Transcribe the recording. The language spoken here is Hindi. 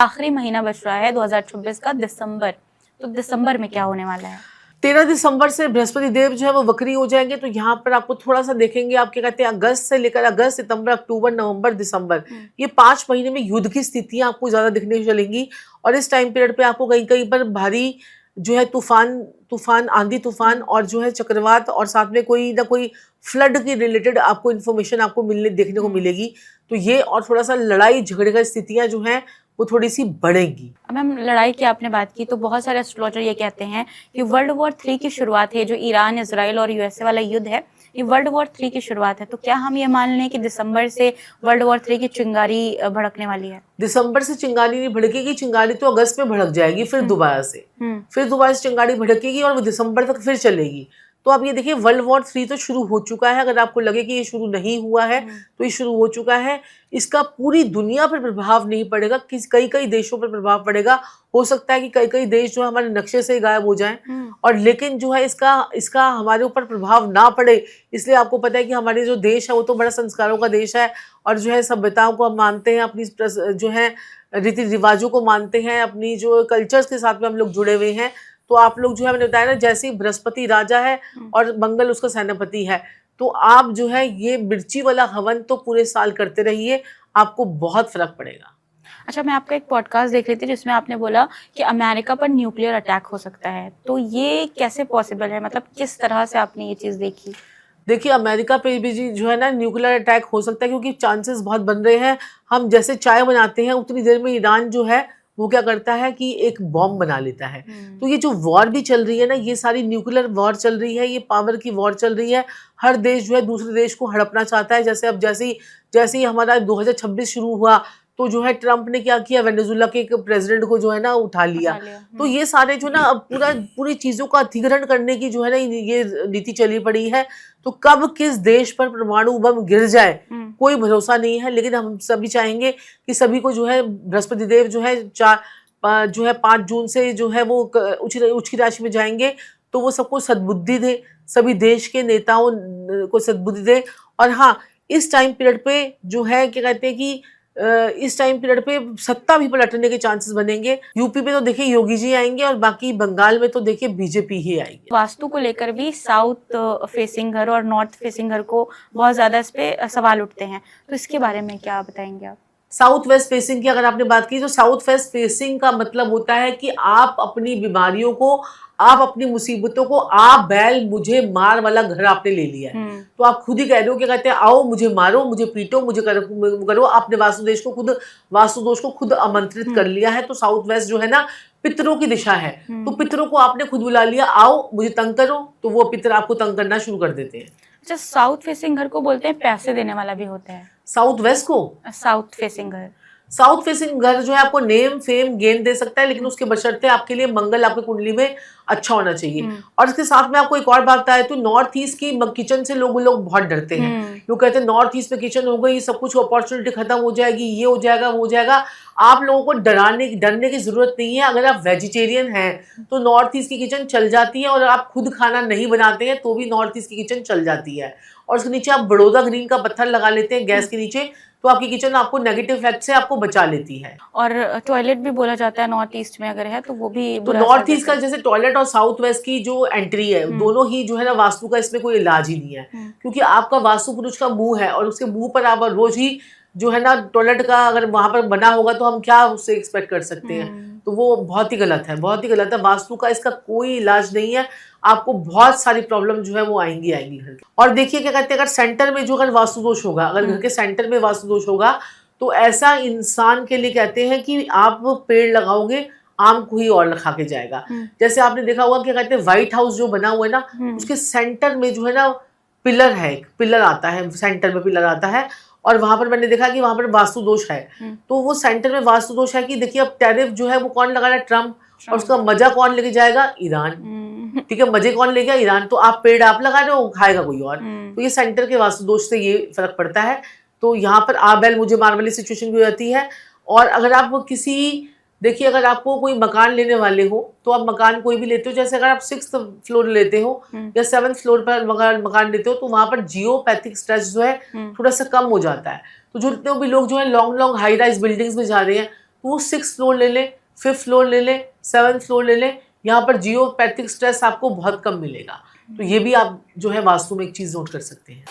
आखिरी महीना बच रहा है 2026 का, दिसंबर। तो दिसंबर में क्या होने वाला है? 13 दिसंबर से बृहस्पति देव जो है वो वक्री हो जाएंगे। तो यहाँ पर आपको थोड़ा सा देखेंगे, आप क्या कहते हैं, अगस्त से लेकर अगस्त, सितंबर, अक्टूबर, नवंबर, दिसंबर, ये 5 महीने में युद्ध की स्थितियां आपको ज्यादा दिखने चलेंगी। और इस टाइम पीरियड पे आपको कहीं कहीं पर भारी जो है तूफान, आंधी तूफान और जो है चक्रवात, और साथ में कोई ना कोई फ्लड के रिलेटेड आपको इन्फॉर्मेशन आपको देखने को मिलेगी। तो ये और थोड़ा सा लड़ाई झगड़े का स्थितियां जो हैं वो थोड़ी सी बढ़ेंगी। मैम, लड़ाई की आपने बात की तो बहुत सारे एस्ट्रोलॉजर ये कहते हैं कि वर्ल्ड वॉर 3 की शुरुआत है, जो ईरान, इजराइल और यूएसए वाला युद्ध है, ये वर्ल्ड वॉर 3 की शुरुआत है। तो क्या हम ये मान लें कि दिसंबर से वर्ल्ड वॉर 3 की चिंगारी भड़कने वाली है? दिसंबर से चिंगारी नहीं भड़केगी, चिंगारी तो अगस्त में भड़क जाएगी, फिर दोबारा से चिंगारी भड़केगी और वो दिसंबर तक फिर चलेगी। तो आप ये देखिए, वर्ल्ड वॉर 3 तो शुरू हो चुका है। अगर आपको लगे कि ये शुरू नहीं हुआ है तो ये शुरू हो चुका है। इसका पूरी दुनिया पर प्रभाव नहीं पड़ेगा, कई कई देशों पर प्रभाव पड़ेगा। हो सकता है कि कई कई देश जो है हमारे नक्शे से गायब हो जाएं, और लेकिन जो है इसका हमारे ऊपर प्रभाव ना पड़े, इसलिए आपको पता है कि हमारे जो देश है वो तो बड़ा संस्कारों का देश है, और जो है सभ्यताओं को हम मानते हैं, अपनी जो है रीति रिवाजों को मानते हैं, अपनी जो कल्चर्स के साथ में हम लोग जुड़े हुए हैं। तो आप लोग जो है, मैंने बताया ना, जैसे ही बृहस्पति राजा है और मंगल उसका सेनापति है, तो आप जो है ये मिर्ची वाला हवन तो पूरे साल करते रहिए, आपको बहुत फर्क पड़ेगा। अच्छा, मैं आपका एक पॉडकास्ट देख रही थी जिसमें आपने बोला कि अमेरिका पर न्यूक्लियर अटैक हो सकता है। तो ये कैसे पॉसिबल है? मतलब किस तरह से आपने ये चीज़ देखी? देखिए, अमेरिका पे भी जो है ना न्यूक्लियर अटैक हो सकता है, क्योंकि चांसेस बहुत बन रहे हैं। हम जैसे चाय बनाते हैं उतनी देर में ईरान जो है वो क्या करता है कि एक बॉम्ब बना लेता है। तो ये जो वॉर भी चल रही है ना, ये सारी न्यूक्लियर वॉर चल रही है, ये पावर की वॉर चल रही है। हर देश जो है दूसरे देश को हड़पना चाहता है। जैसे अब जैसे ही हमारा 2026 शुरू हुआ, तो जो है ट्रंप ने क्या किया, वेनेजुएला के एक प्रेसिडेंट को जो है ना उठा लिया। तो ये सारे जो ना अब पूरी चीजों का अधिग्रहण करने की जो है ना ये नीति चली पड़ी है। तो कब किस देश पर परमाणु बम गिर जाए कोई भरोसा नहीं है। लेकिन हम सभी चाहेंगे कि सभी को जो है बृहस्पति देव जो है 5 जून से जो है वो उच्च की राशि में जाएंगे, तो वो सबको सद्बुद्धि दे, सभी देश के नेताओं को सद्बुद्धि दे। और हाँ, इस टाइम पीरियड पे जो है क्या कहते हैं कि इस टाइम पीरियड पे सत्ता भी पलटने के चांसेस बनेंगे। यूपी पे तो देखिए योगी जी आएंगे, और बाकी बंगाल में तो देखिए बीजेपी ही आएगी। वास्तु को लेकर भी साउथ फेसिंग घर और नॉर्थ फेसिंग घर को बहुत ज्यादा इस पे सवाल उठते हैं, तो इसके बारे में क्या बताएंगे आप? साउथ वेस्ट फेसिंग की अगर आपने बात की, तो साउथ वेस्ट फेसिंग का मतलब होता है कि आप अपनी बीमारियों को, आप अपनी मुसीबतों को, आप बैल मुझे मार वाला घर आपने ले लिया है। तो आप खुद ही कह रहे हो, क्या कहते हैं, आओ मुझे मारो, मुझे पीटो, मुझे करो। आपने वास्तु दोष को खुद आमंत्रित कर लिया है। तो साउथ वेस्ट जो है ना पितरों की दिशा है। तो पितरों को आपने खुद बुला लिया, आओ मुझे तंग करो, तो वो पितर आपको तंग करना शुरू कर देते हैं। अच्छा, साउथ फेसिंग घर को बोलते हैं पैसे देने वाला भी होता है? साउथ वेस्ट को साउथ फेसिंग घर, साउथ फेसिंग घर जो है आपको नेम फेम गेन दे सकता है, लेकिन उसके बशर्ते आपके लिए मंगल आपकी कुंडली में अच्छा होना चाहिए। और इसके साथ में आपको एक और बात बताया, तो नॉर्थ ईस्ट की किचन से लोग बहुत डरते हैं। लोग कहते हैं नॉर्थ ईस्ट में किचन हो गई, सब कुछ अपॉर्चुनिटी खत्म हो जाएगी, ये हो जाएगा, वो हो जाएगा। आप लोगों को डरने की जरूरत नहीं है। अगर आप वेजिटेरियन हैं तो नॉर्थ ईस्ट की किचन चल जाती है, और आप खुद खाना नहीं बनाते हैं तो भी नॉर्थ ईस्ट की किचन चल जाती है। और उसके नीचे आप बड़ौदा ग्रीन का पत्थर लगा लेते हैं गैस के नीचे, तो आपकी किचन आपको नेगेटिव इफेक्ट से आपको बचा लेती है। और टॉयलेट भी बोला जाता है नॉर्थ ईस्ट में अगर है तो वो भी तो नॉर्थ ईस्ट का जैसे टॉयलेट और साउथ वेस्ट की जो एंट्री है, दोनों ही जो है ना वास्तु का इसमें कोई इलाज ही नहीं है। क्योंकि आपका वास्तु पुरुष का मुंह है, और उसके मुंह पर आप रोज ही जो है ना टॉयलेट का अगर वहां पर बना होगा तो हम क्या उससे एक्सपेक्ट कर सकते हैं। तो वो बहुत ही गलत है, बहुत ही गलत है। वास्तु का इसका कोई इलाज नहीं है। आपको बहुत सारी प्रॉब्लम जो है वो आएंगी घर की। और देखिए क्या कहते हैं, अगर सेंटर में जो अगर वास्तु दोष होगा, अगर घर के सेंटर में वास्तु दोष होगा, तो ऐसा इंसान के लिए कहते हैं कि आप पेड़ लगाओगे, आम कोई और खा के जाएगा। जैसे आपने देखा होगा क्या कहते हैं, व्हाइट हाउस जो बना हुआ है ना, उसके सेंटर में जो है ना पिलर है, एक पिलर आता है, सेंटर में पिलर आता है, और वहां पर मैंने देखा कि वहां पर वास्तु दोष है। तो वो सेंटर में वास्तु दोष है कि देखिए अब टैरिफ जो है वो कौन लगा रहा है, ट्रम्प, और उसका मजा कौन लेके जाएगा, ईरान। ठीक है, मजे कौन लेगा, ईरान। तो आप पेड़ आप लगा रहे हो, खाएगा कोई और। तो ये सेंटर के वास्तु दोष से ये फर्क पड़ता है। तो यहाँ पर आ बैल मुझे मार वाली सिचुएशन भी हो जाती है। और अगर आप देखिए, अगर आपको कोई मकान लेने वाले हो, तो आप मकान कोई भी लेते हो, जैसे अगर आप 6th फ्लोर लेते हो या 7th फ्लोर पर मकान लेते हो, तो वहां पर जियोपैथिक स्ट्रेस जो है थोड़ा सा कम हो जाता है। तो जो जितने भी लोग जो है लॉन्ग हाई राइज बिल्डिंग्स में जा रहे हैं, तो वो 6th फ्लोर ले लें, 5th फ्लोर ले लें, 7th फ्लोर ले लें। यहाँ पर जियोपैथिक स्ट्रेस आपको बहुत कम मिलेगा। तो ये भी आप जो है वास्तु में एक चीज़ नोट कर सकते हैं।